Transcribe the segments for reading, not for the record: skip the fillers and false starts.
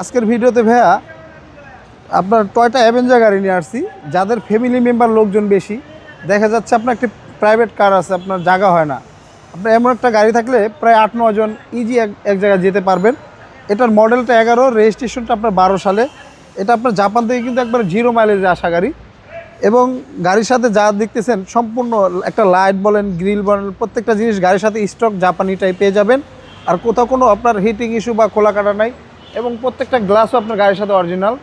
আজকের ভিডিওতে ভাইয়া আপনার টয়টা অ্যাভেঞ্জার গাড়ি নিয়ে আসছি। যাদের ফ্যামিলি মেম্বার লোকজন বেশি, দেখা যাচ্ছে আপনার একটি প্রাইভেট কার আছে, আপনার জায়গা হয় না, আপনার এমন একটা গাড়ি থাকলে প্রায় 8-9 জন ইজি এক জায়গায় যেতে পারবেন। এটার মডেলটা 11, রেজিস্ট্রেশনটা আপনার 12 সালে। এটা আপনার জাপান থেকে কিন্তু একবার 0 মাইলেজে আসা গাড়ি, এবং গাড়ির সাথে যা দেখতেছেন সম্পূর্ণ একটা লাইট বলেন, গ্রিল বলেন, প্রত্যেকটা জিনিস গাড়ির সাথে স্টক জাপানিটাই পেয়ে যাবেন। আর কোথাও কোনো আপনার হিটিং ইস্যু বা খোলা কাটা নাই, এবং প্রত্যেকটা গ্লাসও আপনার গাড়ির সাথে অরিজিনাল।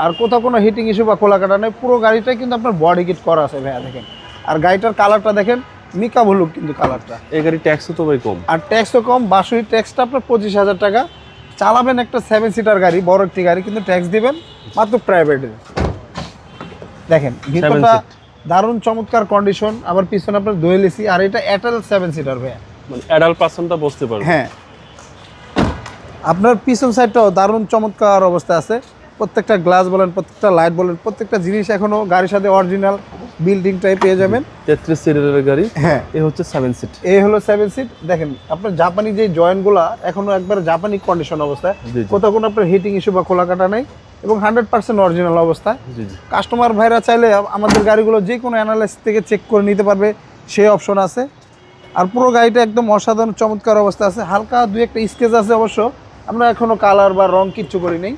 আর কোথাও কোনো হিটিং ইস্যু বা খোলা কাটা নেই, পুরো গাড়িটাই কিন্তু আপনার বডি কিট করা আছে ভাইয়া। দেখেন, আর গাড়িটার কালারটা দেখেন, মিকা ভুলুক কিন্তু কালারটা। এই গাড়ি ট্যাক্সও তো ভাই কম, আর ট্যাক্সও কম। বাসুই ট্যাক্সটা আপনার 25,000 টাকা। চালাবেন একটা 7 সিটার গাড়ি, বড় একটি গাড়ি, কিন্তু ট্যাক্স দিবেন মাত্র প্রাইভেটে। দেখেন ভিতরটা দারুণ চমৎকার কন্ডিশন, আবার পিছনে আপনার দোয়েল এসি, আর এটা এটাল 7 সিটার ভাইয়া, মানে অ্যাডাল্ট পার্সনটা বসতে পারবে। হ্যাঁ, আপনার পিছন সাইডটাও দারুণ চমৎকার অবস্থা আছে। প্রত্যেকটা গ্লাস বলেন, প্রত্যেকটা লাইট বলেন, প্রত্যেকটা জিনিস এখনো টাইপ সাথে অরিজিনাল বিল্ডিংটাই পেয়ে যাবেন। 33 সিটের গাড়ি। হ্যাঁ, এই হচ্ছে 7 সিট। এই হলো 7 সিট। দেখেন আপনার জাপানি যে জয়েন্টগুলা এখনো একবার জাপানি কন্ডিশন অবস্থায়, কোথাও কোনো আপনার হিটিং ইস্যু বা খোলা কাটা নেই, এবং 100% অরিজিনাল অবস্থায়। কাস্টমার ভাইরা চাইলে আমাদের গাড়িগুলো যে কোনো অ্যানালাইসিস থেকে চেক করে নিতে পারবে, সেই অপশন আছে। আর পুরো গাড়িটা একদম অসাধারণ চমৎকার অবস্থা আছে। হালকা 2-1টা স্কেচ আছে অবশ্য, আমরা এখনো কালার বা রং কিচ্ছু করি নেই,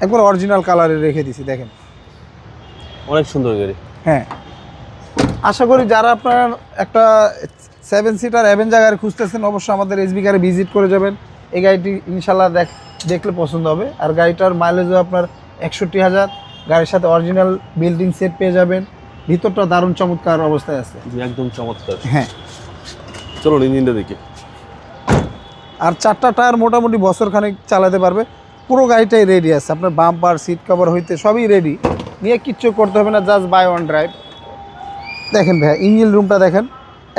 একবার অরিজিনাল কালারে রেখে দিছি। দেখেন অনেক সুন্দর গাড়ি। হ্যাঁ, আশা করি যারা আপনার একটা 7 সিটার অ্যাভেঞ্জার গাড়ি খুঁজতেছেন, অবশ্যই আমাদের এসবি গাড়ি ভিজিট করে যাবেন। এই গাড়িটি ইনশাল্লাহ দেখলে পছন্দ হবে। আর গাড়িটার মাইলেজও আপনার 61,000, গাড়ির সাথে অরিজিনাল বিল্ডিং সেট পেয়ে যাবেন। ভিতরটা দারুণ চমৎকার অবস্থায় আছে, একদম চমৎকার। হ্যাঁ, চলো ইঞ্জিনটা দেখি। আর 4টা টায়ার মোটামুটি বছরখানেক চালাতে পারবে। পুরো গাড়িটাই রেডি আছে, আপনার বাম্পার, সিট কভার হইতে সবই রেডি, নিয়ে কিচ্ছু করতে হবে না, জাস্ট বাই ওয়ান ড্রাইভ। দেখেন ভাইয়া ইঞ্জিন রুমটা দেখেন,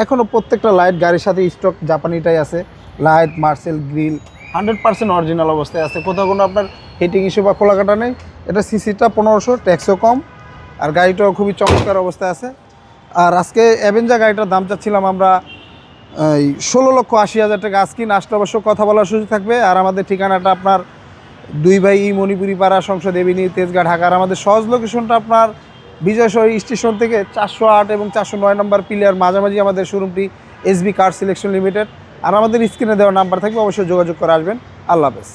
এখনও প্রত্যেকটা লাইট গাড়ির সাথে স্টক জাপানিটাই আছে। লাইট, মার্সেল, গ্রিল 100% অরিজিনাল অবস্থায় আছে, কোথাও কোনো আপনার হিটিং ইস্যু বা খোলা কাটা নেই। এটা সিসিটা 1500, ট্যাক্সও কম, আর গাড়িটাও খুবই চমৎকার অবস্থায় আছে। আর আজকে অ্যাভেঞ্জার গাড়িটার দাম চাচ্ছিলাম আমরা 16,80,000 টাকা। আজকে আসলে অবশ্য কথা বলার সুযোগ থাকবে। আর আমাদের ঠিকানাটা আপনার 2 ভাই মণিপুরি পাড়া, সংসদ এভিনিউ, তেজগাঁ, ঢাকা। আর আমাদের সহজ লোকেশনটা আপনার বিজয়সরী স্টেশন থেকে 408 এবং 409 নম্বর পিলার মাঝামাঝি আমাদের শোরুমটি, এসবি কার সিলেকশন লিমিটেড। আর আমাদের স্ক্রিনে দেওয়া নাম্বার থাকবে, অবশ্যই যোগাযোগ করে আসবেন। আল্লাহ হাফেজ।